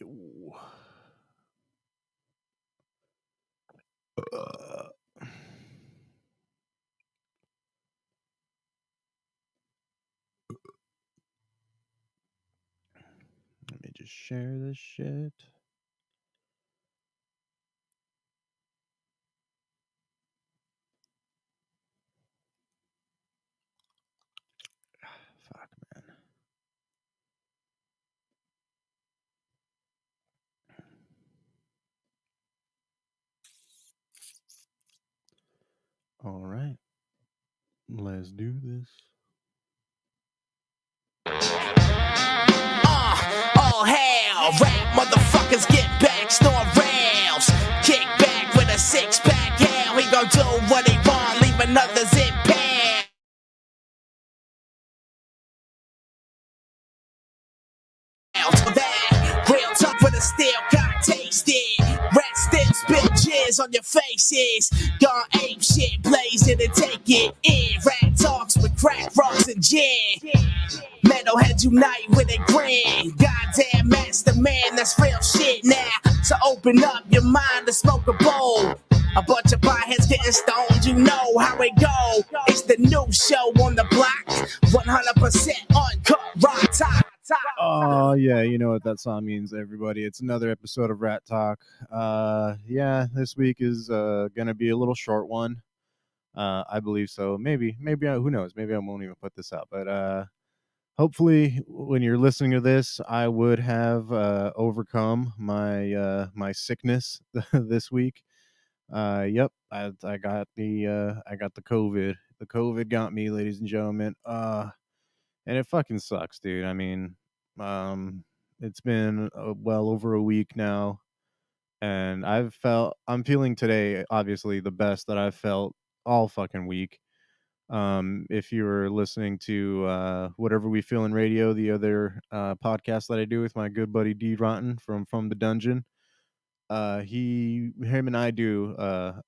Ooh. Let me just share this shit. Fuck, man. All right. Let's do this. All hell, Ratt motherfuckers get back, snore rails. Kick back with a six-pack, hell, he gon' do what he want, leaving others in pan. That real talk with a steel got tasted. Ratt still spit jizz on your faces. Gone ape shit, blaze it and take it in. Ratt talks with crack rocks and gin. Metalheads unite with a grin. Goddamn master man, that's real shit now. So open up your mind to smoke a bowl. A bunch of potheads getting stoned, you know how it go. It's the new show on the block. 100% uncut rock top. Oh yeah, you know what that song means, everybody. It's another episode of Rat Talk. Yeah, this week is gonna be a little short one. I believe so. Maybe who knows? Maybe I won't even put this out. But hopefully, when you're listening to this, I would have overcome my sickness this week. Yep, I got the COVID. The COVID got me, ladies and gentlemen. And it fucking sucks, dude. I mean, um, it's been well over a week now, and I'm feeling today, obviously, the best that I've felt all fucking week. If you were listening to Whatever We Feel in Radio, the other podcast that I do with my good buddy D Rotten from the Dungeon, him and I do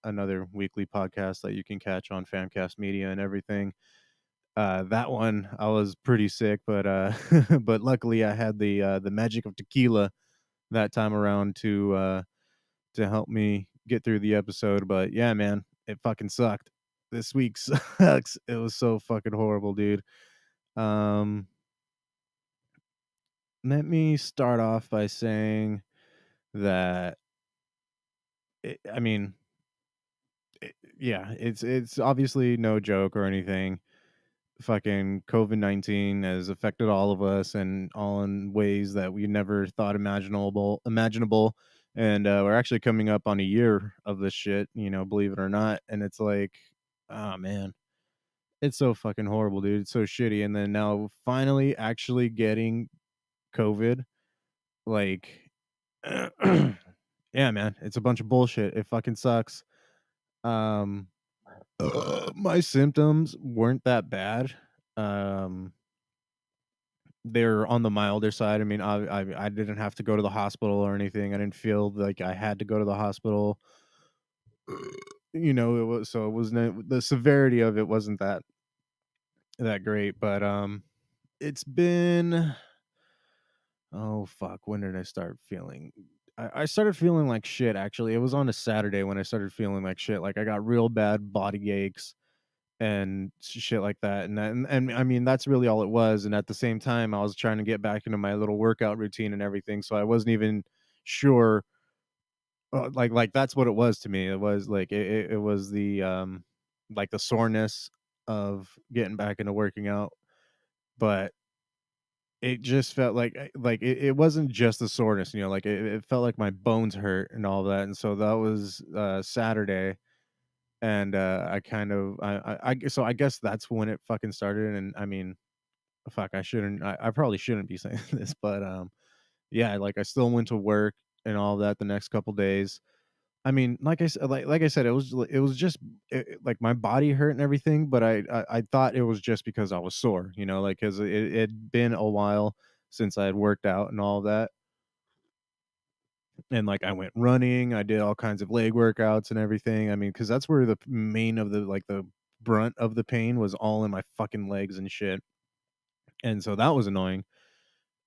another weekly podcast that you can catch on Famcast Media and everything. That one I was pretty sick, but but luckily I had the magic of tequila that time around to help me get through the episode. But yeah, man, it fucking sucked. This week sucks. It was so fucking horrible, dude. Um, Let me start off by saying that I mean, yeah, it's obviously no joke or anything. Fucking COVID-19 has affected all of us and all in ways that we never thought imaginable. And we're actually coming up on a year of this shit, believe it or not. And it's like, oh man, it's so fucking horrible, dude. It's so shitty. And then now finally actually getting COVID, like, yeah, man, it's a bunch of bullshit. It fucking sucks. Um, my symptoms weren't that bad. Um, they're on the milder side. I mean, I didn't have to go to the hospital or anything. I didn't feel like I had to go to the hospital. It was so it wasn't the severity of it wasn't that great, but it's been oh fuck, when did I start feeling? I started feeling like shit. Actually, it was on a Saturday when I started feeling like shit. Like I got real bad body aches and shit like that. And I mean that's really all it was. And at the same time, I was trying to get back into my little workout routine and everything, so I wasn't even sure. Like that's what it was to me. It was like it was the like the soreness of getting back into working out, but it just felt like it wasn't just the soreness. Like it felt like my bones hurt and all that. And so that was Saturday, and I kind of so I guess that's when it fucking started. And I mean, fuck, I probably shouldn't be saying this, but yeah, like I still went to work and all that the next couple days. I mean, like I said, it was just like my body hurt and everything, but I thought it was just because I was sore, like because it had been a while since I had worked out and all that. And like I went running, I did all kinds of leg workouts and everything. I mean, because that's where the main of the brunt of the pain was, all in my fucking legs and shit. And so that was annoying.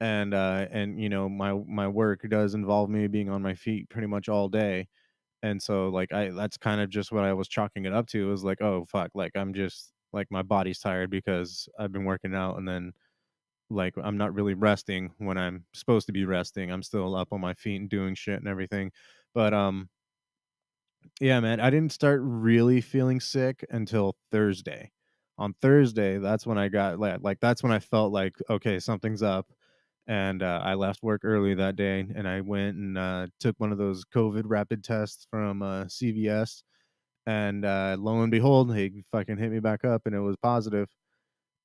and my work does involve me being on my feet pretty much all day. And so like I that's kind of just what I was chalking it up to, was like, oh fuck, like I'm just like my body's tired because I've been working out, and then like I'm not really resting when I'm supposed to be resting. I'm still up on my feet and doing shit and everything. But yeah, man, I didn't start really feeling sick until Thursday. On Thursday, that's when I got like that's when I felt like, okay, something's up. And I left work early that day, and I went and took one of those COVID rapid tests from CVS. And lo and behold, he fucking hit me back up, and it was positive.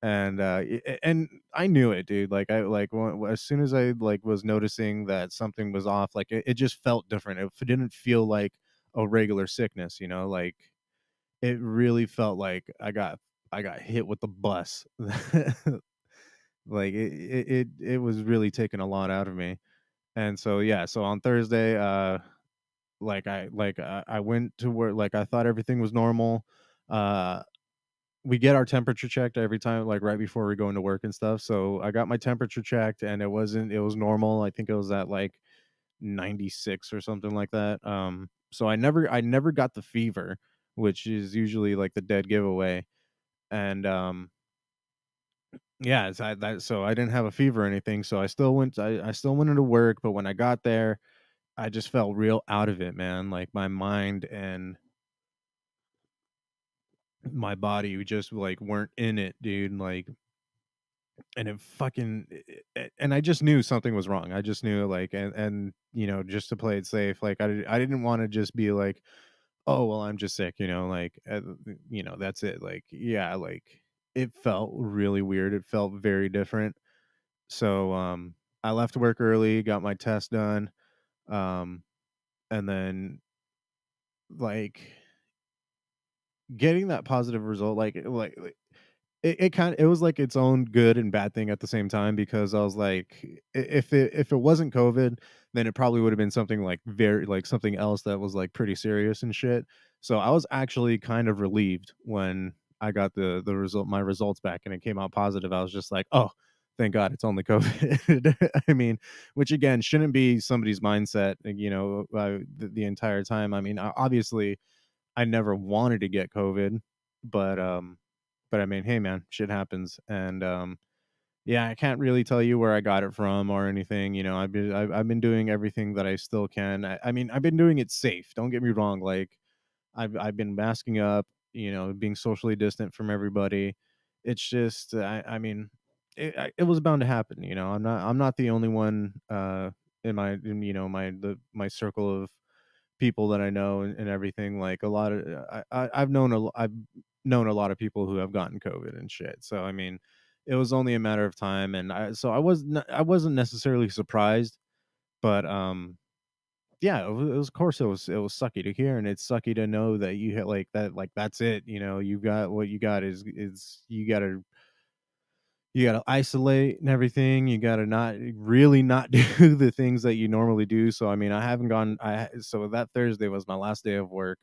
And and I knew it, dude. Like I like as soon as I like was noticing that something was off, like it just felt different. It didn't feel like a regular sickness, like it really felt like I got hit with the bus. Like it was really taking a lot out of me. And so yeah, so on Thursday, I went to work, like I thought everything was normal. Uh we get our temperature checked every time, like right before we go into work and stuff. So I got my temperature checked, and it was normal. I think it was at like 96 or something like that. So I never got the fever, which is usually like the dead giveaway. And yeah, so I didn't have a fever or anything. So I still went into work, but when I got there, I just felt real out of it, man. Like my mind and my body just like weren't in it, dude. Like, and it fucking and I just knew something was wrong. I just knew, like, and just to play it safe, like I didn't want to just be like, oh well, I'm just sick, like that's it. Like yeah, like it felt really weird. It felt very different. So I left work early, got my test done, um and then like getting that positive result, it was like its own good and bad thing at the same time, because I was like, if it wasn't COVID, then it probably would have been something like very like something else that was like pretty serious and shit. So I was actually kind of relieved when I got the result my results back and it came out positive. I was just like, oh, thank God it's only COVID. I mean, which again shouldn't be somebody's mindset, the entire time. I mean, obviously I never wanted to get COVID, but I mean, hey man, shit happens. And yeah, I can't really tell you where I got it from or anything. I've been doing everything that I still can. I mean, I've been doing it safe. Don't get me wrong. Like I've been masking up, being socially distant from everybody. It's just I mean, it was bound to happen. I'm not the only one my circle of people that I know and everything. Like a lot of I've known a lot of people who have gotten COVID and shit. So I mean, it was only a matter of time, and I wasn't necessarily surprised, but yeah, it was, of course it was sucky to hear, and it's sucky to know that you hit like that, like that's it. You got what you got is you gotta isolate and everything. You gotta not really not do the things that you normally do. So I mean, I haven't gone. So that Thursday was my last day of work.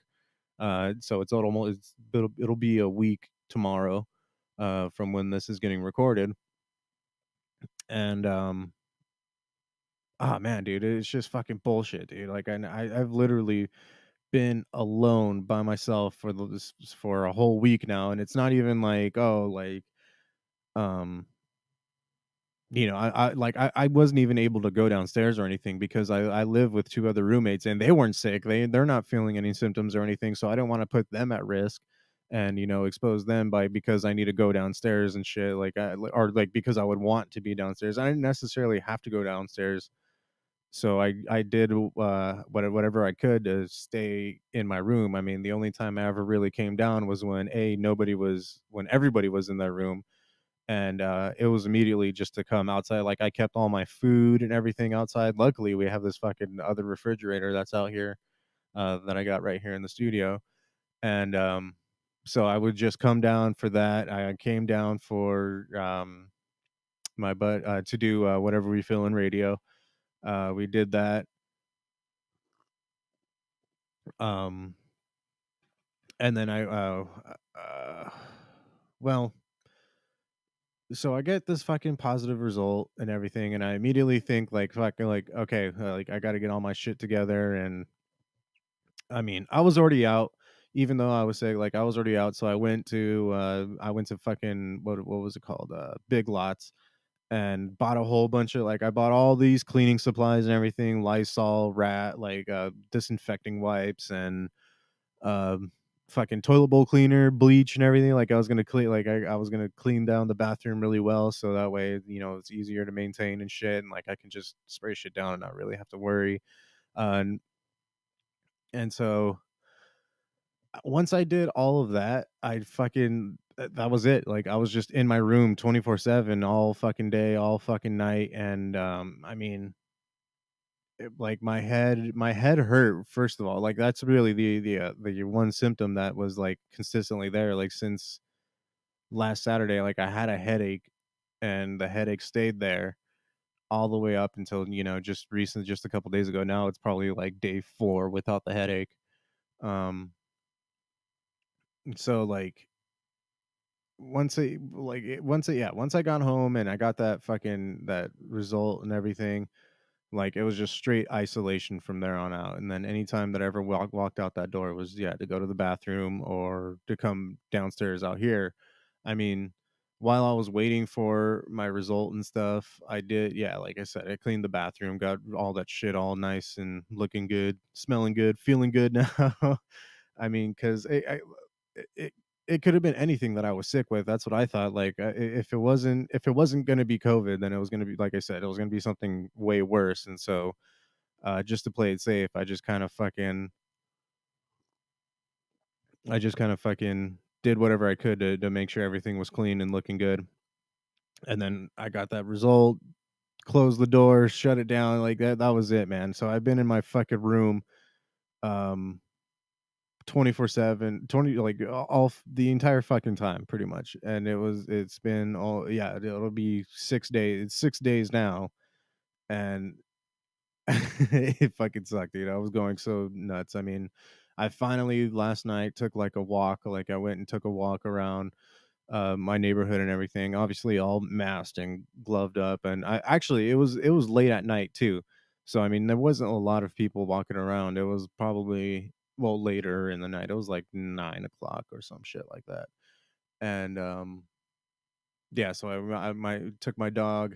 So it'll be a week tomorrow, from when this is getting recorded. And ah man, dude, it's just fucking bullshit, dude. Like I've literally been alone by myself for a whole week now, and it's not even like, oh, like um I wasn't even able to go downstairs or anything because I live with two other roommates, and they weren't sick. They're not feeling any symptoms or anything, so I don't want to put them at risk and expose them by because I need to go downstairs and shit, or like because I would want to be downstairs. I didn't necessarily have to go downstairs, so I did whatever I could to stay in my room. I mean, the only time I ever really came down was when everybody was in their room, and it was immediately just to come outside. Like I kept all my food and everything outside. Luckily, we have this fucking other refrigerator that's out here, that I got right here in the studio, and so I would just come down for that. I came down for my butt to do whatever we feel in radio. We did that, um, and then uh, well, So I get this fucking positive result and everything, and I immediately think like fucking like okay, like I got to get all my shit together. And I mean, I was already out, even though I was sick. Like I was already out, so I went to fucking what was it called, Big Lots, and bought a whole bunch of like I bought all these cleaning supplies and everything, Lysol, Rat, like disinfecting wipes, and um fucking toilet bowl cleaner, bleach and everything. Like I was gonna clean like I was gonna clean down the bathroom really well, so that way, it's easier to maintain and shit, and like I can just spray shit down and not really have to worry. And so once I did all of that, I fucking that was it. Like I was just in my room 24/7 all fucking day, all fucking night. And I mean, like my head hurt first of all. Like that's really the one symptom that was like consistently there like since last Saturday. Like I had a headache, and the headache stayed there all the way up until, just a couple days ago. Now it's probably like day 4 without the headache. Um so like once I got home and I got that result and everything, like it was just straight isolation from there on out. And then anytime that I ever walked out that door was, yeah, to go to the bathroom or to come downstairs out here. I mean, while I was waiting for my result and stuff, I did, yeah, like I said, I cleaned the bathroom, got all that shit all nice and looking good, smelling good, feeling good now. I mean, because it it could have been anything that I was sick with. That's what I thought. Like, if it wasn't gonna be COVID, then it was gonna be, like I said, it was gonna be something way worse. And so, just to play it safe, I just kind of fucking did whatever I could to make sure everything was clean and looking good. And then I got that result, closed the door, shut it down. Like that was it, man. So I've been in my fucking room, um 24/7, 20, like the entire fucking time pretty much. And it's been all, yeah, it'll be 6 days. It's 6 days now. And it fucking sucked, dude. I was going so nuts. I mean, I finally last night took like a walk. Like I went and took a walk around my neighborhood and everything. Obviously, all masked and gloved up. And I actually it was late at night too. So I mean, there wasn't a lot of people walking around. It was probably, well, later in the night. It was like 9 o'clock or some shit like that. And yeah, so took my dog.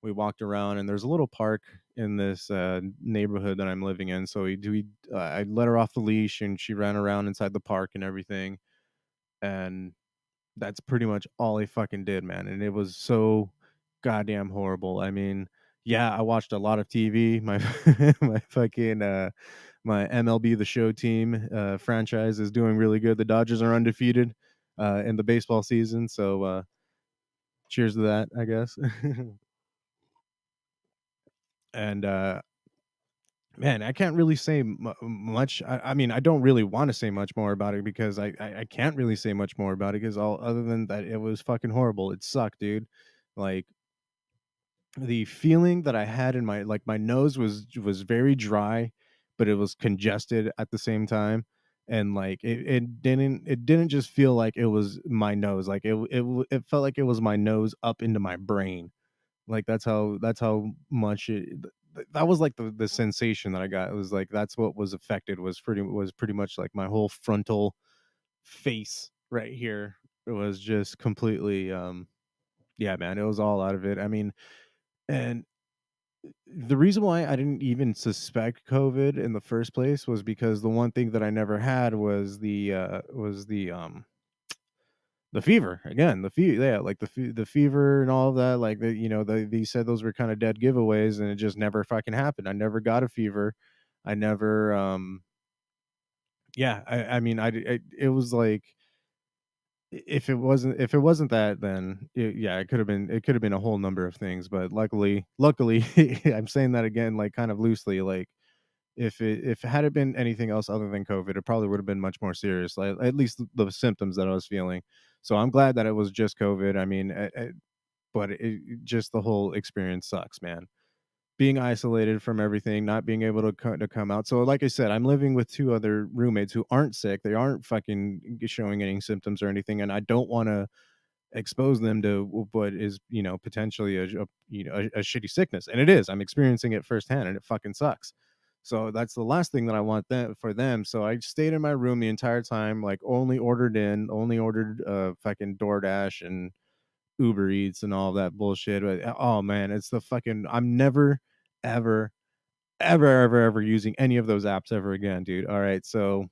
We walked around, and there's a little park in this neighborhood that I'm living in. So I let her off the leash, and she ran around inside the park and everything. And that's pretty much all I fucking did, man. And it was so goddamn horrible. I mean, yeah, I watched a lot of TV. My my fucking my MLB The Show team franchise is doing really good. The Dodgers are undefeated in the baseball season. So cheers to that, I guess. And man, I can't really say much. I mean, I don't really want to say much more about it because I can't really say much more about it because all other than that, it was fucking horrible. It sucked, dude. Like the feeling that I had in my nose was very dry, but it was congested at the same time. And like it didn't just feel like it was my nose. Like it felt like it was my nose up into my brain. Like that's how much that was like the sensation that I got. It was like that's what was affected was pretty much like my whole frontal face right here. It was just completely yeah, man, it was all out of it. I mean, and the reason why I didn't even suspect COVID in the first place was because the one thing that I never had was the fever. Again, the fever, yeah, like the fever and all of that. Like they said those were kind of dead giveaways, and it just never fucking happened. I never got a fever. I never yeah, I mean it was like if it wasn't that, then yeah, it could have been a whole number of things. But luckily I'm saying that again like kind of loosely. Like if it had it been anything else other than COVID, it probably would have been much more serious, like at least the symptoms that I was feeling. So I'm glad that it was just COVID. I mean, but just the whole experience sucks, man. Being isolated from everything, not being able to come out. So, like I said, I'm living with two other roommates who aren't sick. They aren't fucking showing any symptoms or anything, and I don't want to expose them to what is, potentially a shitty sickness, and it is. I'm experiencing it firsthand, and it fucking sucks. So that's the last thing that I want them for them. So I stayed in my room the entire time, like only ordered fucking DoorDash and Uber Eats and all that bullshit. But oh man, it's the fucking I'm never ever ever using any of those apps ever again, dude. All right, so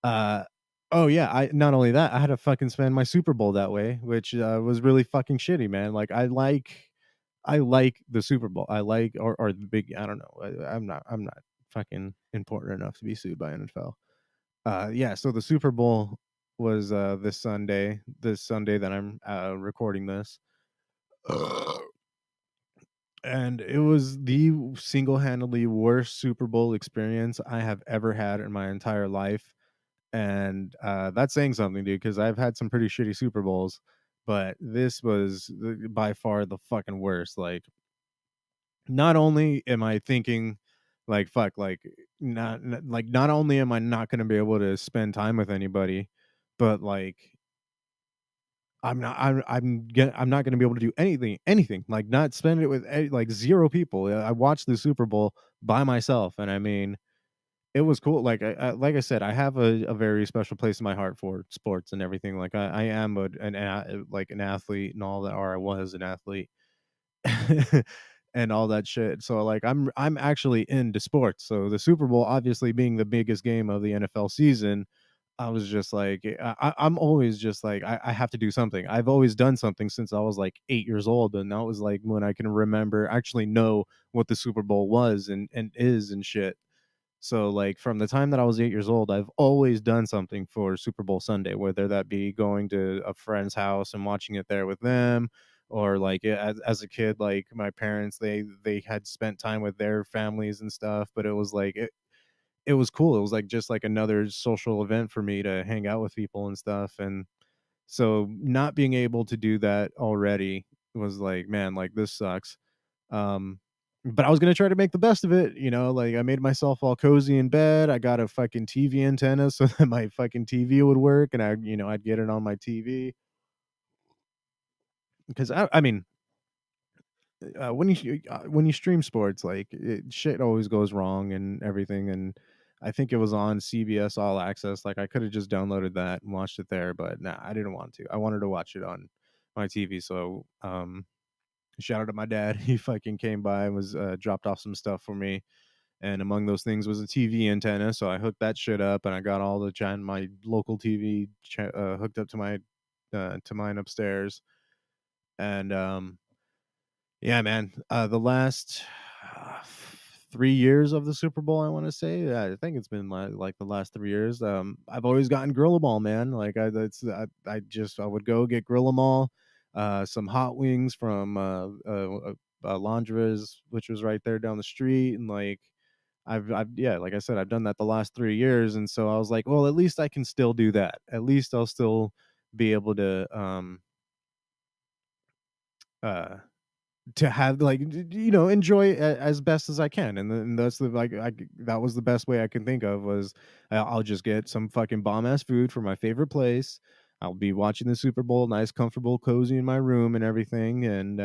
uh oh yeah, I not only that, I had to fucking spend my Super Bowl that way, which was really fucking shitty, man. Like I like the Super Bowl. I like or the big I don't know. I'm not fucking important enough to be sued by NFL. Yeah, so the Super Bowl was this Sunday that I'm recording this. And it was the single-handedly worst Super Bowl experience I have ever had in my entire life, and, that's saying something, dude, because 'cause I've had some pretty shitty Super Bowls, but this was the by far the fucking worst. Like, not only am I thinking, like, "Fuck," like, not only am I not gonna be able to spend time with anybody, but, like, I'm not gonna be able to do anything, like, not spend it with like, 0 people. I watched the Super Bowl by myself, and I mean, it was cool. Like like I said, I have a very special place in my heart for sports and everything. Like, I am like, an athlete and all that, or I was an athlete. And all that shit. So, like, I'm actually into sports. So the Super Bowl obviously being the biggest game of the NFL season, I was just like, I'm always just like, I have to do something. I've always done something since I was like 8 years old, and that was like when I can remember actually know what the Super Bowl was and is and shit. So, like, from the time that I was 8 years old, I've always done something for Super Bowl Sunday, whether that be going to a friend's house and watching it there with them, or, like, as a kid, like, my parents, they had spent time with their families and stuff, but it was like it was cool. It was, like, just like another social event for me to hang out with people and stuff, and so not being able to do that already was like, "Man, like, this sucks." Um, but I was gonna try to make the best of it, like, I made myself all cozy in bed. I got a fucking TV antenna so that my fucking TV would work, and I'd get it on my TV. Because I mean, when you stream sports, like, shit always goes wrong and everything, and I think it was on CBS All Access. Like, I coulda just downloaded that and watched it there, but nah, I didn't want to. I wanted to watch it on my TV, so, shout out to my dad. He fucking came by and was, dropped off some stuff for me, and among those things was a TV antenna. So I hooked that shit up, and I got all my local TV hooked up to mine upstairs. And yeah, man, the last 3 years of the Super Bowl, I want to say, yeah, I think it's been like the last 3 years. I've always gotten Grillamal, man. Like, I would go get Grillamal, some hot wings from Landras, which was right there down the street, and like yeah, like I said, I've done that the last 3 years, and so I was like, well, at least I can still do that. At least I'll still be able uh to have, like, enjoy as best as I can, and that's the like that was the best way I can think of was I'll just get some fucking bomb ass food from my favorite place. I'll be watching the Super Bowl, nice, comfortable, cozy in my room and everything, and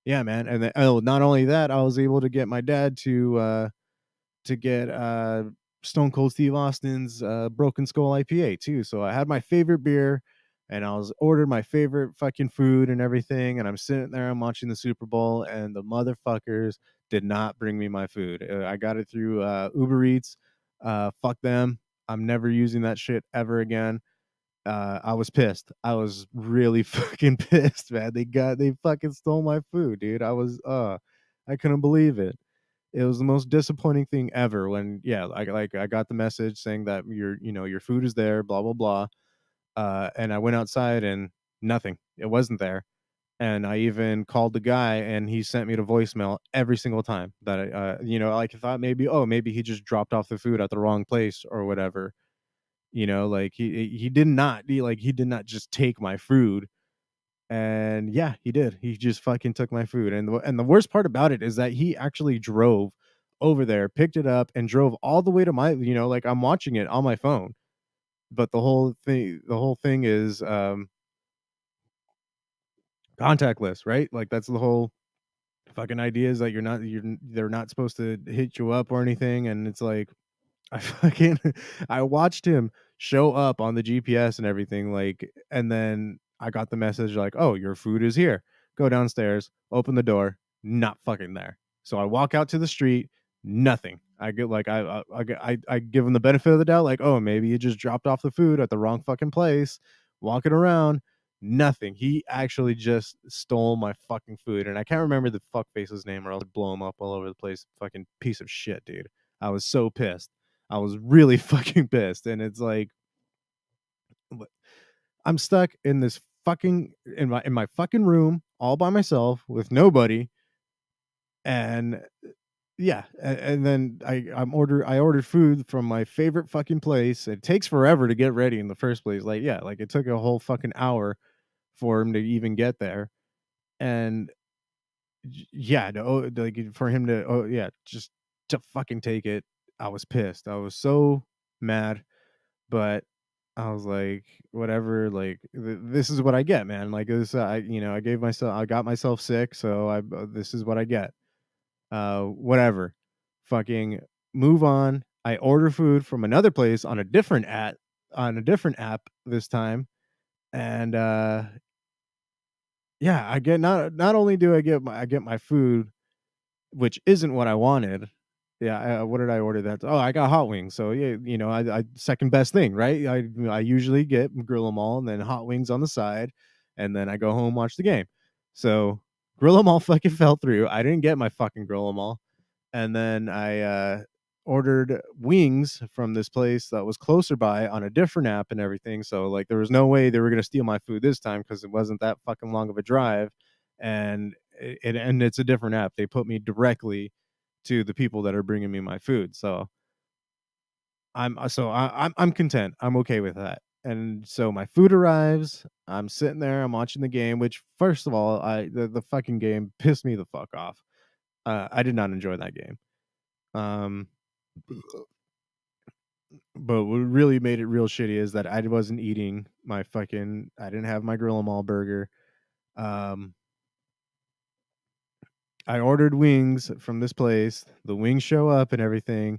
yeah, man. And then, oh, not only that, I was able to get my dad to get Stone Cold Steve Austin's Broken Skull IPA too. So I had my favorite beer, and I was ordered my favorite fucking food and everything, and I'm sitting there, I'm watching the Super Bowl, and the motherfuckers did not bring me my food. I got it through Uber Eats. Fuck them. I'm never using that shit ever again. I was pissed. I was really fucking pissed, man. They fucking stole my food, dude. I couldn't believe it. It was the most disappointing thing ever when, yeah, I got the message saying that your food is there, blah blah blah. And I went outside and nothing. It wasn't there. And I even called the guy, and he sent me to voicemail every single time that like, I thought maybe, oh, maybe he just dropped off the food at the wrong place or whatever. Like, he did not just take my food. And yeah, he did. He just fucking took my food. And the worst part about it is that he actually drove over there, picked it up, and drove all the way to like, I'm watching it on my phone. But the whole thing is, contactless, right? Like that's the whole fucking idea is that they're not supposed to hit you up or anything, and it's like I fucking I watched him show up on the GPS and everything, like, and then I got the message like, "Oh, your food is here. Go downstairs, open the door." Not fucking there. So I walk out to the street, nothing. I get like I give him the benefit of the doubt, like, "Oh, maybe you just dropped off the food at the wrong fucking place." Walking around, nothing. He actually just stole my fucking food, and I can't remember the fuckface's name, or else I'd blow him up all over the place. Fucking piece of shit, dude. I was so pissed. I was really fucking pissed, and it's like w- I'm stuck in this fucking in my fucking room all by myself with nobody, and yeah, and then I ordered food from my favorite fucking place. It takes forever to get ready in the first place. Like yeah, like it took a whole fucking hour for him to even get there, and yeah, no, like for him to yeah, just to fucking take it. I was pissed. I was so mad. But I was like, whatever, like this is what I get, man. Like this, I got myself sick, so this is what I get. Whatever, fucking move on. I order food from another place on a different app this time, and yeah, I get not only do I get my food, which isn't what I wanted. Yeah, what did I order that? Oh, I got hot wings. So yeah, I second best thing, right? I usually get grill them all and then hot wings on the side, and then I go home watch the game. So grill them all fucking fell through. I didn't get my fucking grill them all, and then I ordered wings from this place that was closer by on a different app and everything. So like there was no way they were gonna steal my food this time because it wasn't that fucking long of a drive, and it's a different app. They put me directly to the people that are bringing me my food. So I'm content. I'm okay with that. And so my food arrives. I'm sitting there. I'm watching the game. Which first of all, the fucking game pissed me the fuck off. I did not enjoy that game. Um, but what really made it real shitty is that I wasn't eating my fucking. I didn't have my Grill 'Em All burger. Um, I ordered wings from this place. The wings show up and everything,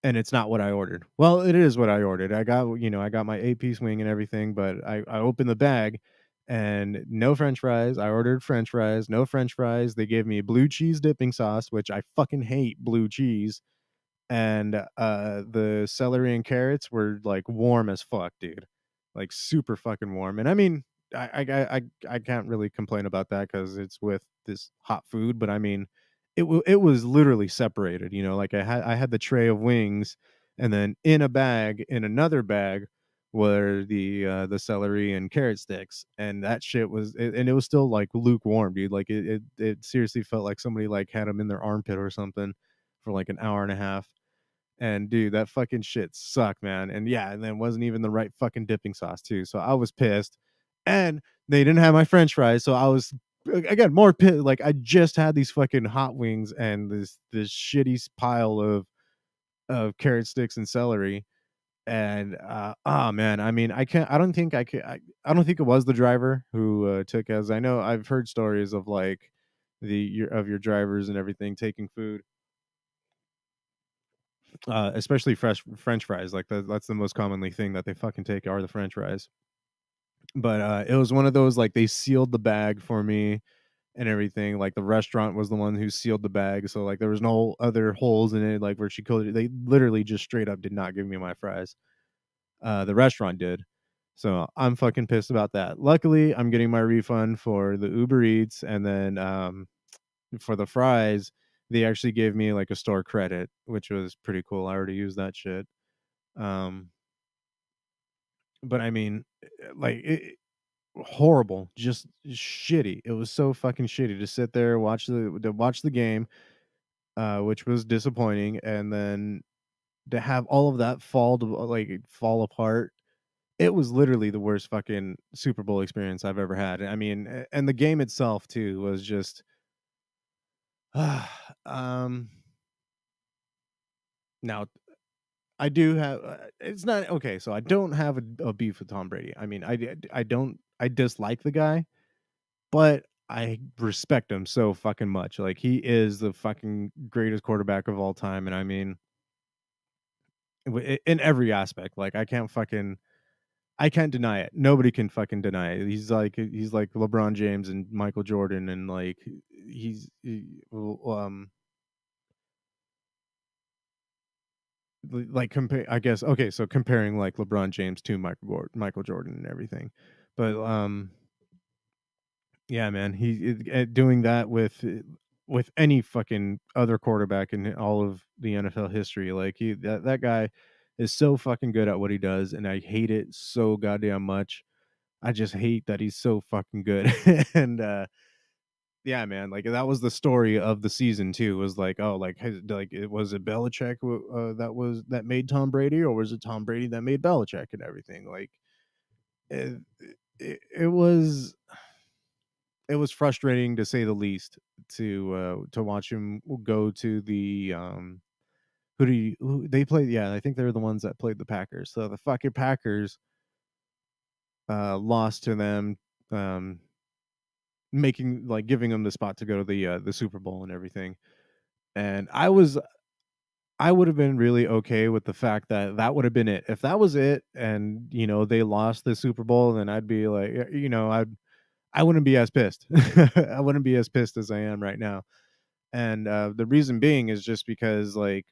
and it's not what I ordered. Well, it is what I ordered. I got my 8-piece wing and everything, but I opened the bag and no french fries. I ordered french fries, no french fries. They gave me blue cheese dipping sauce, which I fucking hate blue cheese. And the celery and carrots were like warm as fuck, dude. Like super fucking warm. And I mean, I can't really complain about that because it's with this hot food. But I mean, it was literally separated. Like I had the tray of wings, and then in a bag, in another bag, were the celery and carrot sticks, and that shit and it was still like lukewarm, dude. Like it seriously felt like somebody like had them in their armpit or something for like an hour and a half. And dude, that fucking shit sucked, man. And yeah, and then it wasn't even the right fucking dipping sauce too. So I was pissed. And they didn't have my french fries, so I was again more pissed. Like I just had these fucking hot wings and this shitty pile of carrot sticks and celery. And oh man, I mean, I don't think I don't think it was the driver who took, as I know I've heard stories of like your drivers and everything taking food, especially fresh French fries. Like that's the most commonly thing that they fucking take are the French fries. But it was one of those like they sealed the bag for me and everything. Like the restaurant was the one who sealed the bag, so like there was no other holes in it, like where she could. They literally just straight up did not give me my fries. The restaurant did. So I'm fucking pissed about that. Luckily, I'm getting my refund for the Uber Eats, and then for the fries, they actually gave me like a store credit, which was pretty cool. I already used that shit. Um, but I mean, like, horrible, just shitty. It was so fucking shitty to sit there watch the game, which was disappointing, and then to have all of that fall apart. It was literally the worst fucking Super Bowl experience I've ever had. I mean, and the game itself too was just, um. Now I do have. It's not okay. So I don't have a beef with Tom Brady. I mean, I don't. I dislike the guy. but I respect him so fucking much. Like, he is the fucking greatest quarterback of all time, and I mean, in every aspect. Like, I can't deny it. Nobody can fucking deny it. He's like LeBron James and Michael Jordan, and like well, like compare. I guess okay. So comparing like LeBron James to Michael Jordan and everything, but yeah, man, doing that with any fucking other quarterback in all of the NFL history. Like, that guy is so fucking good at what he does, and I hate it so goddamn much. I just hate that he's so fucking good. And yeah, man, like that was the story of the season too. Was like, oh, like it was it Belichick that made Tom Brady, or was it Tom Brady that made Belichick and everything? Like it, it was frustrating to say the least to watch him go to the who they played. Yeah, I think they're the ones that played the Packers. So the fucking Packers lost to them, um making like giving them the spot to go to the Super Bowl and everything. And I would have been really okay with the fact that that would have been it. If that was it, and they lost the Super Bowl, then I'd be like, I wouldn't be as pissed. I wouldn't be as pissed as I am right now. And the reason being is just because, like,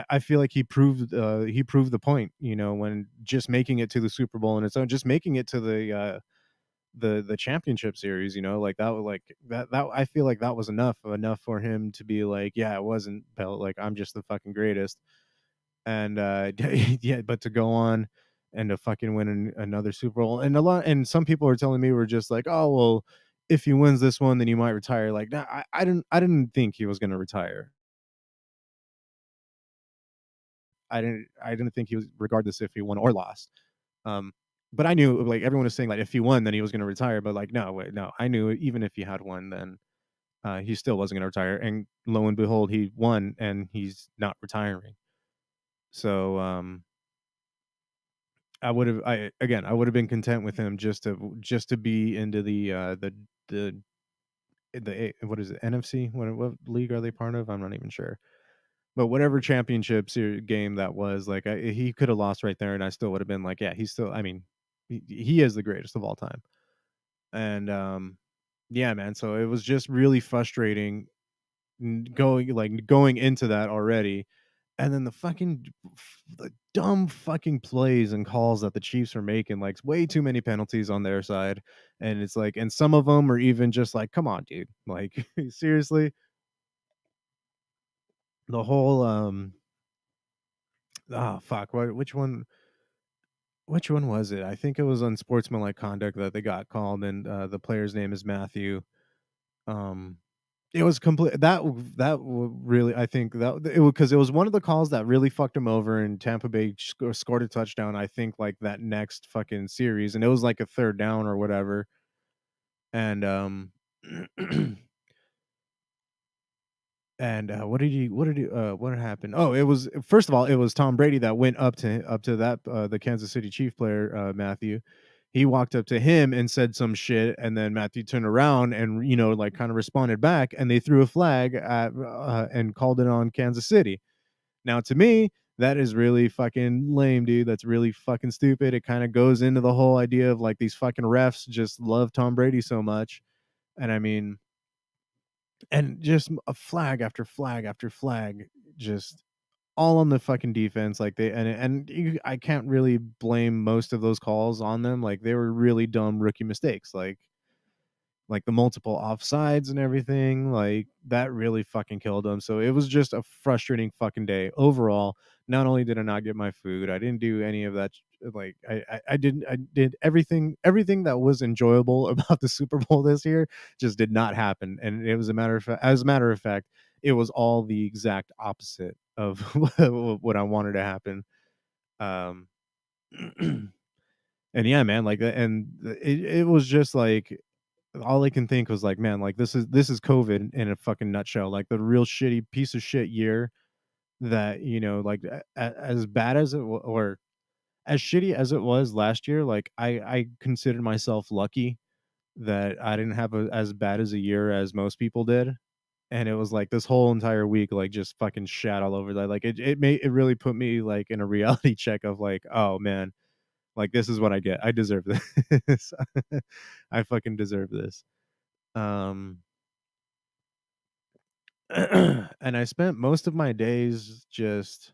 I feel like he proved the point. When just making it to the Super Bowl and its own, just making it to the championship series, like that was like that I feel like that was enough for him to be like, yeah, it wasn't Bell, like I'm just the fucking greatest. And yeah, but to go on and to fucking win another Super Bowl, and some people are telling me, we're just like, oh well, if he wins this one then he might retire. Like, nah, I didn't think he was going to retire. I didn't think he was, regardless if he won or lost. Um, but I knew, like, everyone was saying, like, if he won, then he was going to retire. But like, no, wait, no, I knew even if he had won, then he still wasn't going to retire. And lo and behold, he won, and he's not retiring. So I would have been content with him just to be into the what is it, NFC? What league are they part of? I'm not even sure. But whatever championship game that was, like, he could have lost right there, and I still would have been like, yeah, he's still. I mean, he is the greatest of all time. And yeah, man. So it was just really frustrating, going into that already, and then the dumb fucking plays and calls that the Chiefs are making, like way too many penalties on their side. And it's like, and some of them are even just like, come on, dude, like seriously. The whole oh fuck, which one was it? I think it was unsportsmanlike conduct that they got called, and the player's name is Matthew. Um, it was complete really, I think that it was because it was one of the calls that really fucked him over, and Tampa Bay scored a touchdown. I think like that next fucking series, and it was like a third down or whatever. And and what happened? Oh, it was, first of all, it was Tom Brady that went up to that the Kansas City Chief player, Matthew. He walked up to him and said some shit, and then Matthew turned around and, like, kind of responded back, and they threw a flag and called it on Kansas City. Now, to me, that is really fucking lame, dude. That's really fucking stupid. It kind of goes into the whole idea of like these fucking refs just love Tom Brady so much. And I mean, and just a flag after flag after flag, just all on the fucking defense. Like, I can't really blame most of those calls on them. Like, they were really dumb rookie mistakes. Like the multiple offsides and everything, like that really fucking killed him. So it was just a frustrating fucking day overall. Not only did I not get my food, I didn't do any of that. Like, I did everything that was enjoyable about the Super Bowl this year just did not happen. And it was as a matter of fact, it was all the exact opposite of what I wanted to happen. Um, and yeah, man, like, and it was just like, all I can think was like, man, like this is COVID in a fucking nutshell. Like, the real shitty piece of shit year that, like, as bad as or as shitty as it was last year. Like, I considered myself lucky that I didn't have as bad as a year as most people did, and it was like this whole entire week, like, just fucking shat all over that. Like, it really put me, like, in a reality check of, like, "Oh, man, like, this is what I get. I deserve this. I fucking deserve this." Um, and I spent most of my days just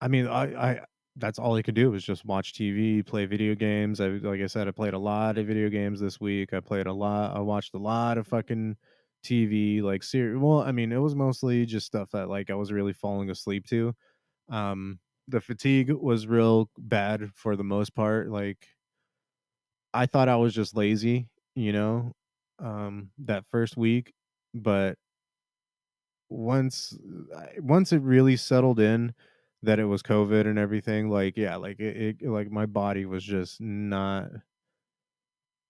I mean, I that's all I could do was just watch TV, play video games. Like I said, I played a lot of video games this week. I watched a lot of fucking TV, like well, I mean, it was mostly just stuff that like I was really falling asleep to. Um, the fatigue was real bad for the most part. Like I thought I was just lazy, that first week, but once once it really settled in that it was COVID and everything, like, yeah, like, like, my body was just not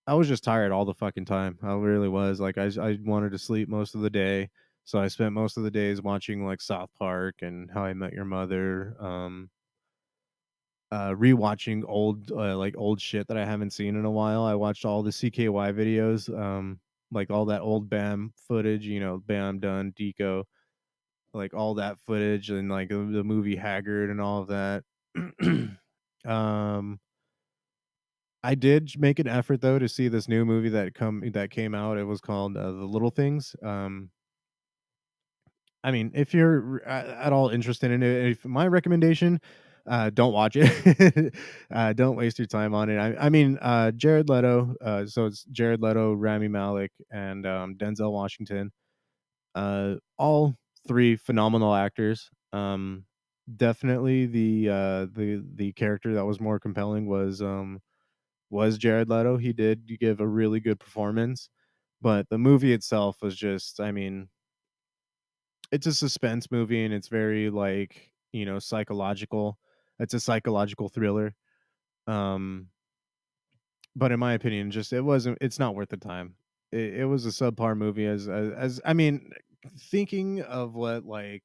I was just tired all the fucking time. I really was, like, I wanted to sleep most of the day, so I spent most of the days watching, like, South Park and How I Met Your Mother, rewatching old shit that I haven't seen in a while. I watched all the CKY videos, like, all that old BAM footage, BAM, Done, Deco, like, all that footage and, like, the movie Haggard and all of that. Um, I did make an effort, though, to see this new movie that came out. It was called, The Little Things. I mean, if you're at all interested in it, if my recommendation, don't watch it. Don't waste your time on it. I mean, Jared Leto, so it's Jared Leto, Rami Malek, and, Denzel Washington. All 3 phenomenal actors. Definitely the character that was more compelling was Jared Leto. He did give a really good performance, but the movie itself was just I mean, it's a suspense movie and it's very, like, psychological. It's a psychological thriller. Um, but in my opinion, just it's not worth the time. It was a subpar movie as I mean, thinking of what, like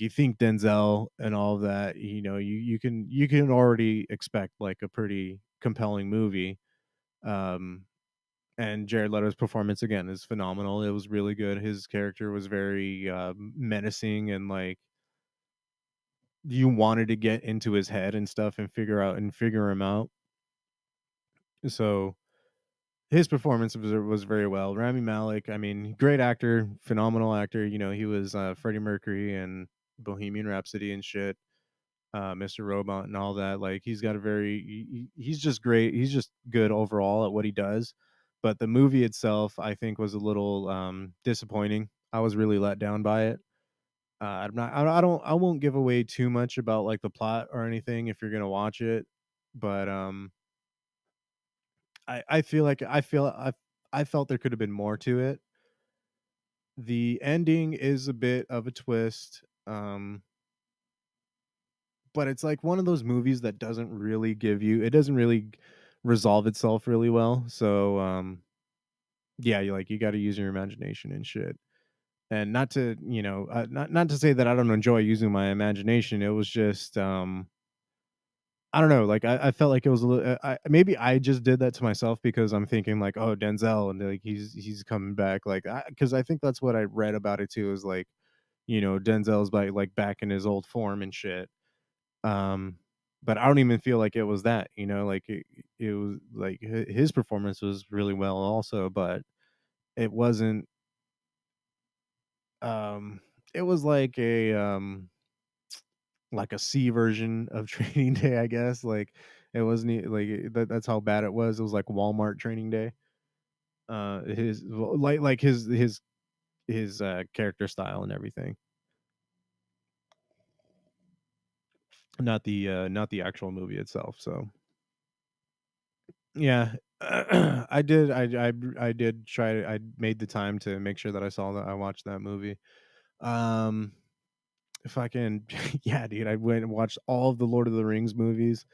you think Denzel and all of that, you can already expect like a pretty compelling movie. Um, and Jared Leto's performance again is phenomenal. It was really good. His character was very menacing and like you wanted to get into his head and stuff and figure him out. So his performance was very well. Rami Malek, I mean, great actor, phenomenal actor. He was Freddie Mercury and Bohemian Rhapsody and shit. Mr. Robot and all that. Like he's got a he's just great. He's just good overall at what he does. But the movie itself, I think, was a little disappointing. I was really let down by it. I'm not. I won't give away too much about like the plot or anything if you're gonna watch it. But I feel like I felt there could have been more to it. The ending is a bit of a twist. But it's like one of those movies that doesn't really resolve itself really well. So, yeah, you gotta use your imagination and shit. And not to, not to say that I don't enjoy using my imagination. It was just, I don't know, like, I felt like it was a little maybe I just did that to myself because I'm thinking like, "Oh, Denzel," and, like, he's coming back, like, because I think that's what I read about it too is, like, Denzel's, back in his old form and shit. Um, but I don't even feel like it was that, like it was like his performance was really well also, but it wasn't um it was like a C version of Training Day, I guess. Like it wasn't that's how bad it was. It was like Walmart Training Day. His well, like his character style and everything. Not the actual movie itself. So yeah, I did I made the time to make sure that I watched that movie. Um, if I can yeah, dude, I went and watched all of the Lord of the Rings movies,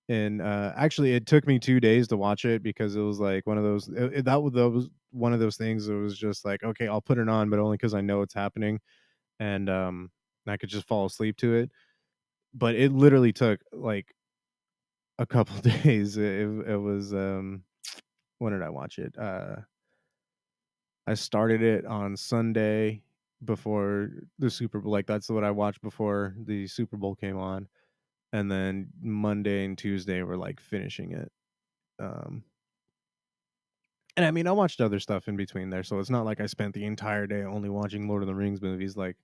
and, actually, it took me 2 days to watch it because it was, like, one of those that was one of those things that was just like, "Okay, I'll put it on, but only because I know it's happening," and, I could just fall asleep to it, but it literally took, like, a couple days. It was, when did I watch it? I started it on Sunday before the Super Bowl. Like that's what I watched before the Super Bowl came on, and then Monday and Tuesday were like finishing it. Um, and I mean, I watched other stuff in between there, so it's not like I spent the entire day only watching Lord of the Rings movies. Like,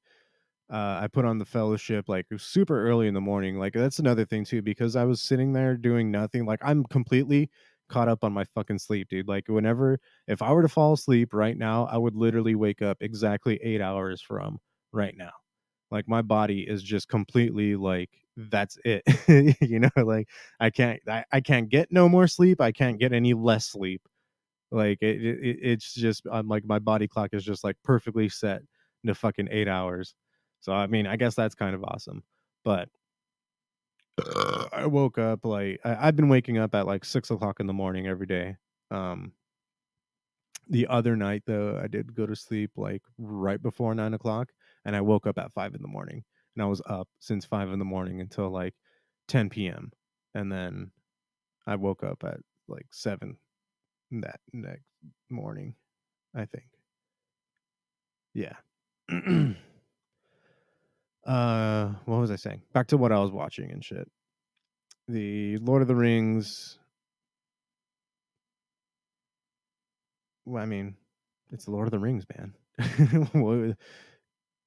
I put on the Fellowship like super early in the morning. Like that's another thing too, because I was sitting there doing nothing. Like I'm completely caught up on my fucking sleep, dude. Like whenever if I were to fall asleep right now, I would literally wake up exactly 8 hours from right now. Like my body is just completely like that's it. Like I can't get no more sleep. I can't get any less sleep. Like it's just I'm like my body clock is just like perfectly set to fucking 8 hours. So I mean, I guess that's kind of awesome. But I woke up like I've been waking up at like 6 o'clock in the morning every day. Um, the other night though, I did go to sleep like right before 9 o'clock, and I woke up at 5 in the morning, and I was up since 5 in the morning until like 10 p.m. And then I woke up at like 7 that next morning. I think. Yeah. What was I saying? Back to what I was watching and shit. The Lord of the Rings. Well, I mean, it's the Lord of the Rings, man. Well,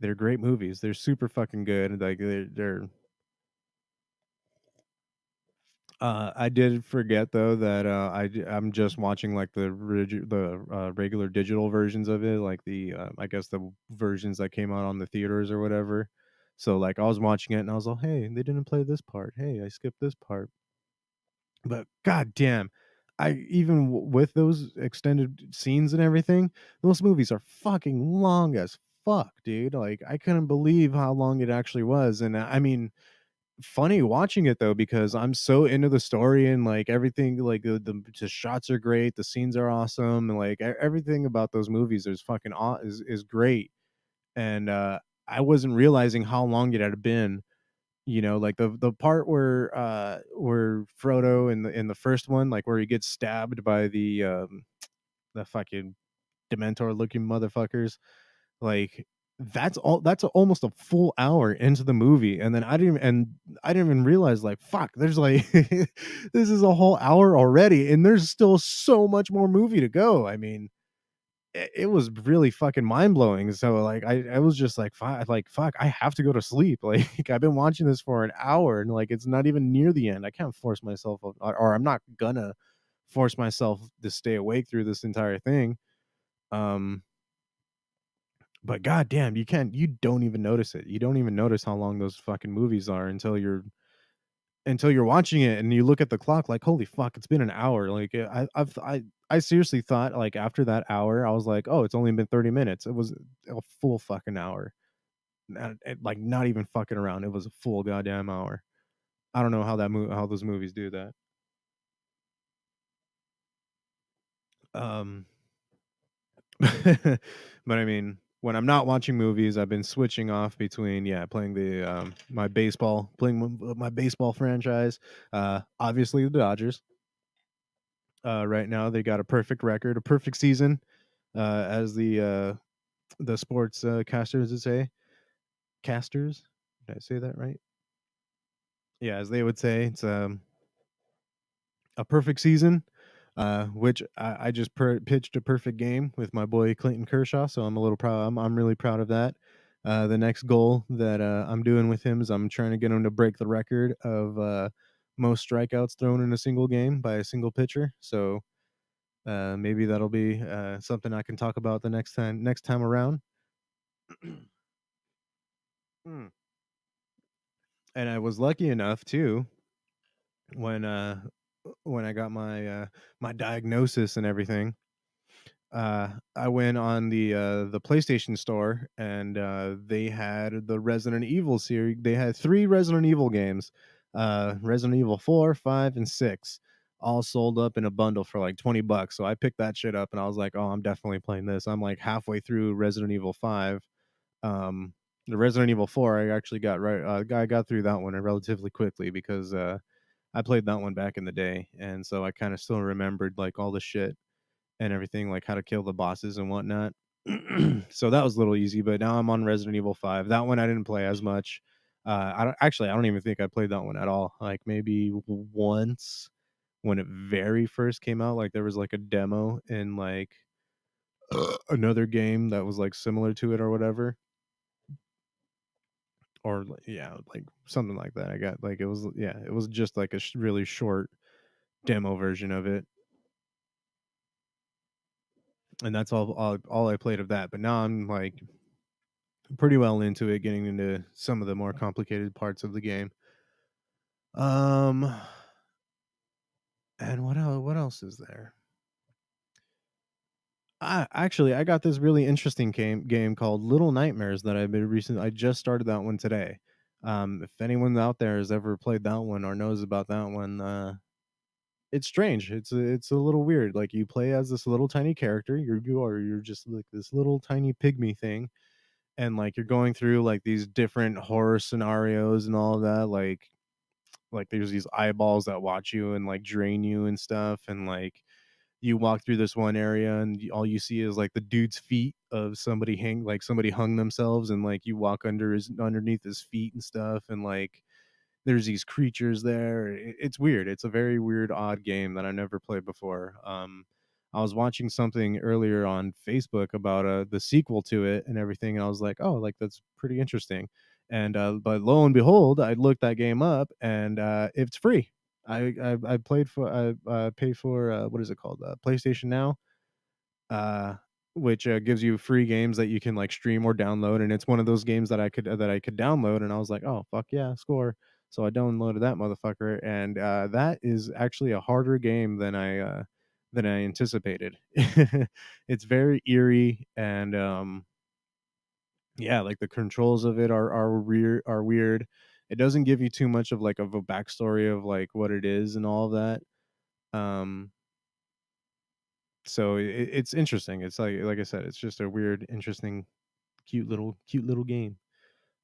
they're great movies. They're super fucking good. Like they're. I did forget though that I'm just watching like the regular digital versions of it, like the I guess the versions that came out on the theaters or whatever. So like I was watching it and I was like, hey, they didn't play this part. Hey, I skipped this part. But goddamn, I even with those extended scenes and everything, those movies are fucking long as fuck, dude. Like I couldn't believe how long it actually was, and I mean, funny watching it though because I'm so into the story and like everything. Like the shots are great, the scenes are awesome, and like everything about those movies is fucking is great. And I wasn't realizing how long it had been, like the part where Frodo in the first one, like where he gets stabbed by the fucking Dementor looking motherfuckers, like that's almost a full hour into the movie, and then I didn't even realize, like, fuck, there's like this is a whole hour already and there's still so much more movie to go. I mean, it was really fucking mind-blowing. So like I was just like fuck, I have to go to sleep. Like I've been watching this for an hour and like it's not even near the end. I can't force myself, or I'm not gonna force myself to stay awake through this entire thing. um but goddamn, you don't even notice it. You don't even notice how long those fucking movies are until you're watching it and you look at the clock like, holy fuck, it's been an hour. Like I seriously thought like after that hour, I was like, oh, it's only been 30 minutes. It was a full fucking hour. Like not even fucking around. It was a full goddamn hour. I don't know how those movies do that. Um, but I mean, when I'm not watching movies, I've been switching off between playing the playing my baseball franchise. Obviously the Dodgers. Right now they got a perfect record, a perfect season, as the sports casters would say. Casters, did I say that right? Yeah, as they would say, it's a perfect season. Which I just pitched a perfect game with my boy Clayton Kershaw, so I'm a little proud. I'm really proud of that. The next goal that I'm doing with him is I'm trying to get him to break the record of most strikeouts thrown in a single game by a single pitcher. So maybe that'll be something I can talk about the next time around. Mm. And I was lucky enough too when when I got my diagnosis and everything. I went on the PlayStation store and they had the Resident Evil series. They had three Resident Evil games, Resident Evil 4, 5, and 6, all sold up in a bundle for like $20. So I picked that shit up and I was like, oh, I'm definitely playing this. I'm like halfway through Resident Evil 5. Um, the Resident Evil 4, I actually got right. I got through that one relatively quickly because I played that one back in the day, and so I kind of still remembered like all the shit. and everything, like how to kill the bosses and whatnot. So that was a little easy, but now I'm on Resident Evil 5. That one I didn't play as much. I don't even think I played that one at all. Like maybe once when it very first came out, like there was like a demo in like another game that was like similar to it or whatever. Or yeah, like something like that. I got like it was yeah, it was just like a really short demo version of it, and that's all I played of that. But now I'm like pretty well into it, getting into some of the more complicated parts of the game. Um, and what else is there? I got this really interesting game called Little Nightmares that I've been recent. I just started that one today. If anyone out there has ever played that one or knows about that one, it's strange. It's a little weird. Like you play as this little tiny character. You're just like this little tiny pygmy thing, and like you're going through like these different horror scenarios and all of that. Like there's these eyeballs that watch you and like drain you and stuff, and like you walk through this one area and all you see is like the dude's feet of somebody hung themselves, and like you walk underneath his feet and stuff, and like there's these creatures there. It's weird. It's a very weird, odd game that I never played before. I was watching something earlier on Facebook about the sequel to it and everything, and I was like, oh, like that's pretty interesting. And but lo and behold, I looked that game up, and it's free. I played for I pay for what is it called, PlayStation Now, uh, which gives you free games that you can like stream or download, and it's one of those games that I could download, and I was like, oh fuck yeah, score. So I downloaded that motherfucker, and that is actually a harder game than I anticipated. It's very eerie, and yeah, like the controls of it are weird. It doesn't give you too much of a backstory of like what it is and all of that. Um, so it's interesting. It's like I said, it's just a weird, interesting, cute little game.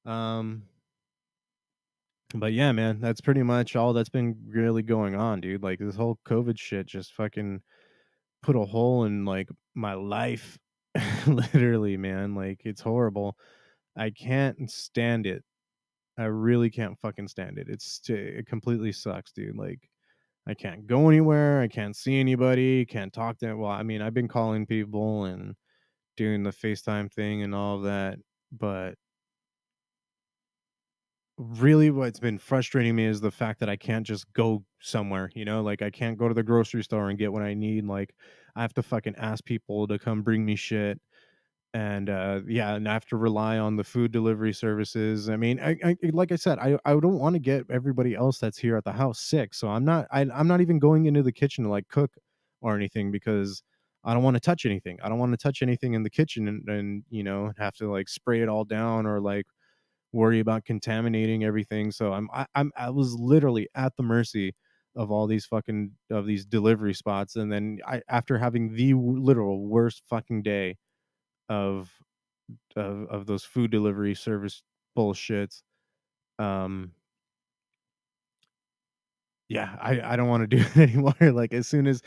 Um, but yeah, man, that's pretty much all that's been really going on, dude. Like this whole COVID shit just fucking put a hole in like my life. Literally, man. Like it's horrible. I can't stand it. I really can't fucking stand it. It completely sucks, dude. Like I can't go anywhere. I can't see anybody. Can't talk to. Well, I mean, I've been calling people and doing the FaceTime thing and all of that, but really what's been frustrating me is the fact that I can't just go somewhere, like I can't go to the grocery store and get what I need. Like I have to fucking ask people to come bring me shit. And yeah, and I have to rely on the food delivery services. I mean, like I said, I don't want to get everybody else that's here at the house sick. So I'm not even going into the kitchen to like cook or anything because I don't want to touch anything. I don't want to touch anything in the kitchen and have to like spray it all down or like worry about contaminating everything. So I was literally at the mercy of all these fucking of these delivery spots, and then after having the literal worst fucking day of of those food delivery service bullshits. Um, yeah, I don't want to do it anymore. Like as soon as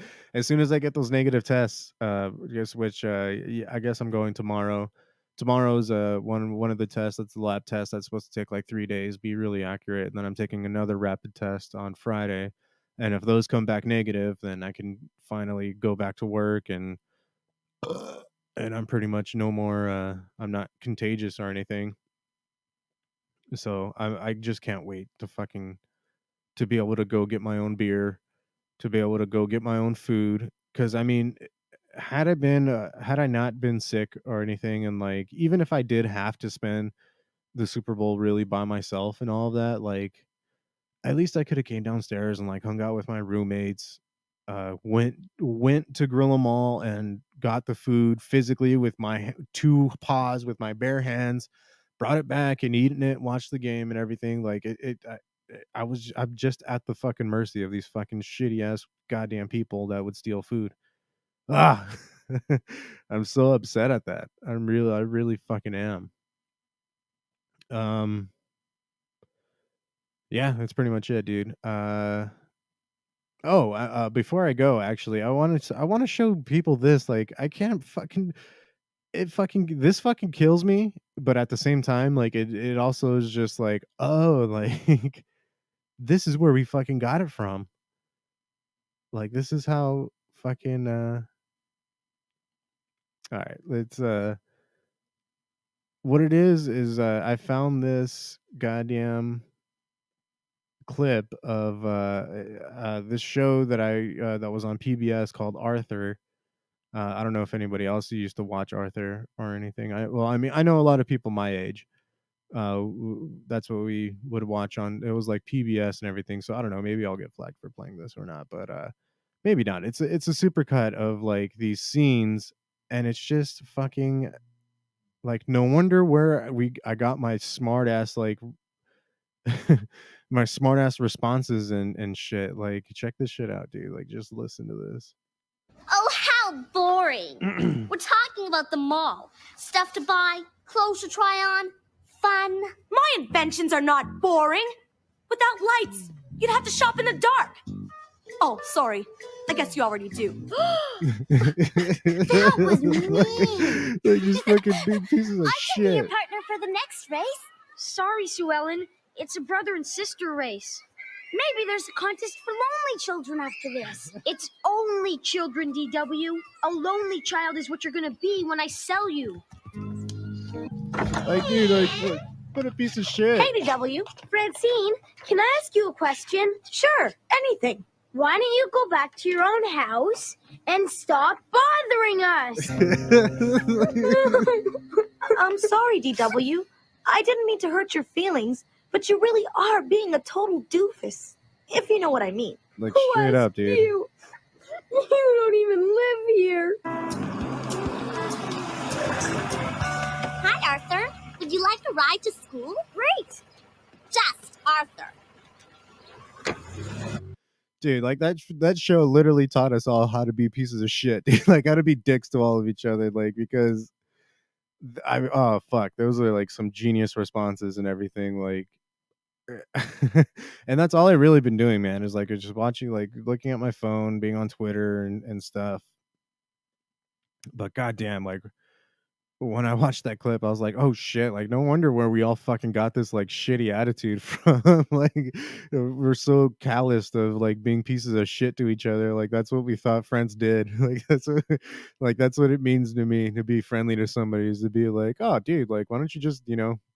I get those negative tests, I guess I'm going tomorrow. Tomorrow's one of the tests. That's the lab test. That's supposed to take like 3 days, be really accurate. And then I'm taking another rapid test on Friday. And if those come back negative, then I can finally go back to work and I'm pretty much no more. I'm not contagious or anything. So I just can't wait to be able to go get my own beer, to be able to go get my own food. Because I mean, had I not been sick or anything, and like even if I did have to spend the Super Bowl really by myself and all of that, like at least I could have came downstairs and like hung out with my roommates. Went to Grill 'Em All and got the food physically with my two paws with my bare hands, brought it back and eaten it, watched the game and everything. Like I'm just at the fucking mercy of these fucking shitty ass goddamn people that would steal food. Ah, I'm so upset at that. I really fucking am. Um, yeah, that's pretty much it, dude. Oh, before I go, actually, I want to show people this. Like, I can't fucking it fucking this fucking kills me, but at the same time, like it also is just like, oh, like this is where we fucking got it from. Like this is how fucking all right, let's what it is I found this goddamn clip of this show that I that was on PBS called Arthur. I don't know if anybody else used to watch Arthur or anything. I mean, I know a lot of people my age. That's what we would watch on. It was like PBS and everything. So I don't know. Maybe I'll get flagged for playing this or not, but maybe not. It's a super cut of like these scenes, and it's just fucking like no wonder where I got my smart ass like my smart ass responses and shit. Like check this shit out, dude. Like just listen to this. Oh, how boring. We're talking about the mall. Stuff to buy, clothes to try on, fun. My inventions are not boring. Without lights, you'd have to shop in the dark. Oh, sorry. I guess you already do. That was mean. Like just fucking big pieces of I can be your shit. partner for the next race. Sorry, Sue Ellen. It's a brother and sister race. Maybe there's a contest for lonely children after this. It's only children, DW. A lonely child is what you're gonna be when I sell you. Like, dude, like what a piece of shit. Hey, DW. Francine, can I ask you a question? Sure, anything. Why don't you go back to your own house and stop bothering us? I'm sorry, DW. I didn't mean to hurt your feelings, but you really are being a total doofus, if you know what I mean. Like Who straight asked up, dude. You? You don't even live here. Hi, Arthur. Would you like a ride to school? Great. Just Arthur. Dude, like that show literally taught us all how to be pieces of shit. Dude. Like how to be dicks to all of each other. Like because I oh fuck, those are like some genius responses and everything. Like and that's all I really been doing, man, is like just watching, like looking at my phone, being on Twitter and stuff. But goddamn, like when I watched that clip, I was like, "Oh shit!" Like, no wonder where we all fucking got this like shitty attitude from. Like, we're so calloused of like being pieces of shit to each other. Like, that's what we thought friends did. Like that's what it means to me to be friendly to somebody is to be like, "Oh, dude, like, why don't you just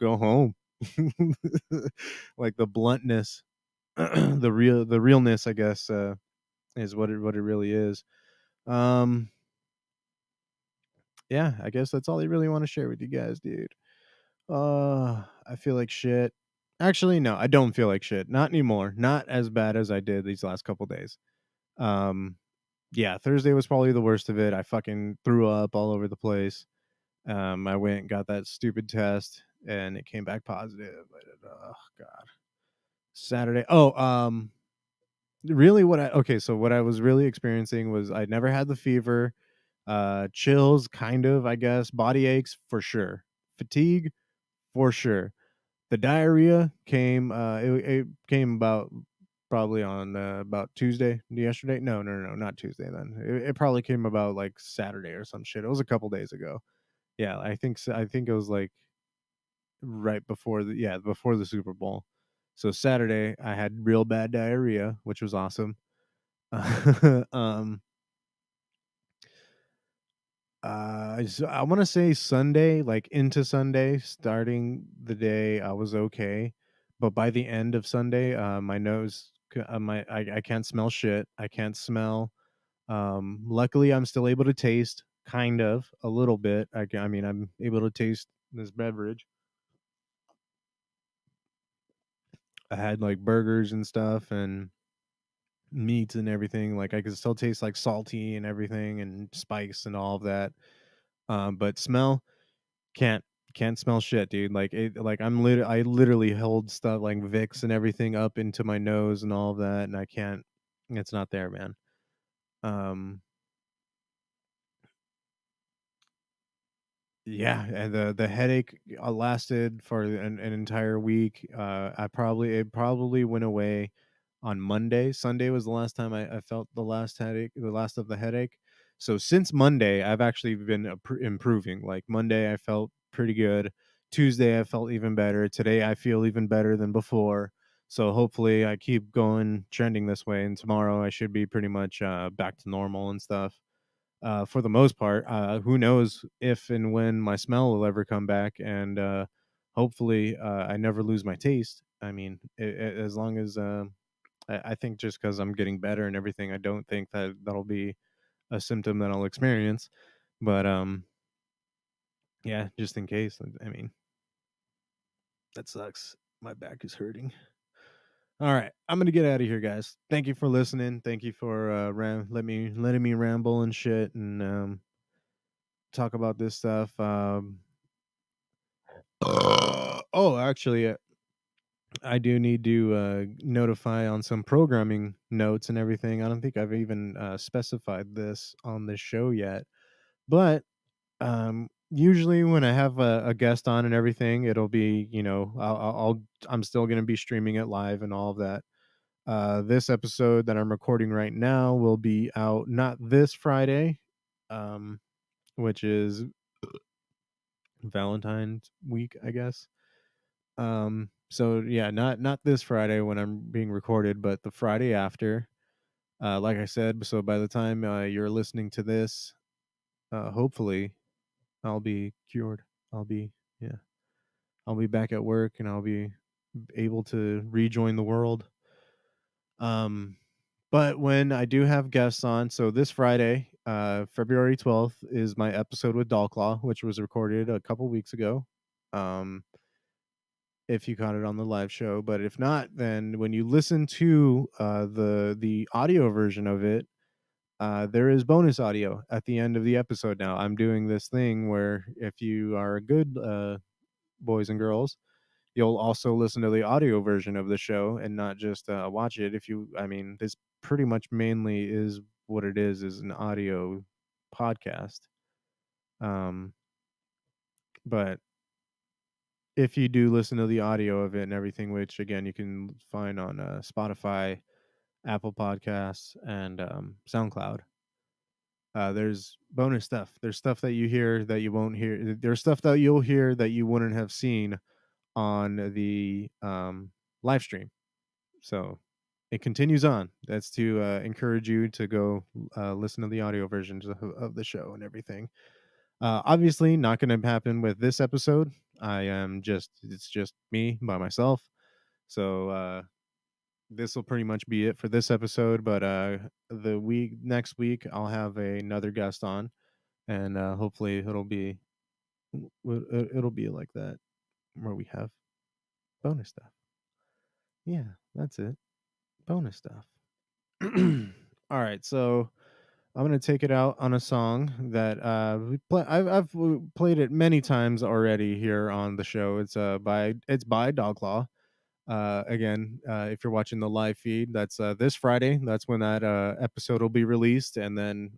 go home?" Like the bluntness, the realness, I guess, is what it really is. Um, yeah, I guess that's all I really want to share with you guys, dude. I feel like shit. Actually, no, I don't feel like shit. Not anymore. Not as bad as I did these last couple days. Um, yeah, Thursday was probably the worst of it. I fucking threw up all over the place. I went and got that stupid test, and it came back positive. Oh god. Saturday. Oh, really, so what I was really experiencing was I never had the fever, chills, kind of, I guess, body aches for sure, fatigue for sure. The diarrhea came, it came about probably on, about Tuesday, yesterday. No, no, no, not Tuesday then. It probably came about, like, Saturday or some shit. It was a couple days ago. Yeah, I think it was, like, right before before the Super Bowl. So Saturday, I had real bad diarrhea, which was awesome. Um, I wanna say Sunday, like, into Sunday, starting the day, I was okay, but by the end of Sunday, my nose c my I can't smell shit, I can't smell, luckily, I'm still able to taste, kind of, a little bit, I mean, I'm able to taste this beverage. I had, like, burgers and stuff and meats and everything, like, I could still taste, like, salty and everything and spice and all of that, but smell Can't can't smell shit, dude. Like I literally hold stuff like Vicks and everything up into my nose and all of that, and I can't. It's not there, man. Um, yeah, and the headache lasted for an entire week. It probably went away on Monday. Sunday was the last time I felt the last of the headache. So since Monday, I've actually been improving. Like Monday, I felt pretty good. Tuesday, I felt even better. Today, I feel even better than before. So hopefully, I keep going trending this way, and tomorrow I should be pretty much back to normal and stuff. For the most part, who knows if and when my smell will ever come back, and hopefully, I never lose my taste. I mean, as long as I think just because I'm getting better and everything, I don't think that that'll be a symptom that I'll experience. But yeah, just in case. I mean, that sucks. My back is hurting. All right, I'm gonna get out of here, guys. Thank you for listening. Thank you for letting me ramble and shit and talk about this stuff. Oh, actually, I do need to notify on some programming notes and everything. I don't think I've even specified this on this show yet, but usually when I have a guest on and everything, it'll be I'm still gonna be streaming it live and all of that. This episode that I'm recording right now will be out not this Friday, um, which is Valentine's week, I guess. So yeah, not this Friday when I'm being recorded, but the Friday after. Like I said, so by the time you're listening to this, hopefully I'll be cured. I'll be yeah, I'll be back at work and I'll be able to rejoin the world. Um, but when I do have guests on, so this Friday, February 12th, is my episode with Claw, which was recorded a couple weeks ago. Um, if you caught it on the live show, but if not, then when you listen to the audio version of it, there is bonus audio at the end of the episode. Now I'm doing this thing where if you are good boys and girls, you'll also listen to the audio version of the show and not just watch it. I mean, this pretty much mainly is what it is an audio podcast. Um, but if you do listen to the audio of it and everything, which again you can find on Spotify, Apple Podcasts, and SoundCloud. There's bonus stuff. There's stuff that you hear that you won't hear. There's stuff that you'll hear that you wouldn't have seen on the live stream. So it continues on. That's to encourage you to go listen to the audio versions of the show and everything. Obviously, not going to happen with this episode. It's just me by myself. So this will pretty much be it for this episode. But the week next week, I'll have another guest on, and hopefully it'll be like that where we have bonus stuff. Yeah, that's it. Bonus stuff. All right, so I'm gonna take it out on a song that I've played it many times already here on the show. It's by Dogclaw. Again, if you're watching the live feed, that's this Friday. That's when that episode will be released, and then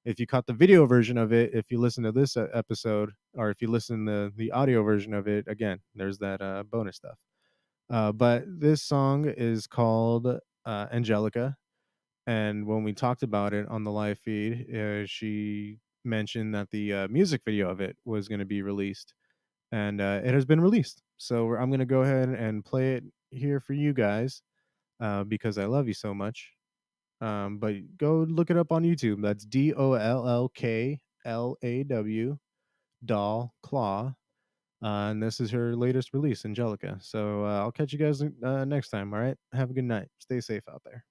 if you caught the video version of it, if you listen to this episode, or if you listen to the audio version of it, again, there's that bonus stuff. But this song is called Angelica, and when we talked about it on the live feed, she mentioned that the music video of it was going to be released, and it has been released. So I'm going to go ahead and play it here for you guys because I love you so much. But go look it up on YouTube. That's DOLLKLAW, Doll Claw. And this is her latest release, Angelica. So I'll catch you guys next time. All right. Have a good night. Stay safe out there.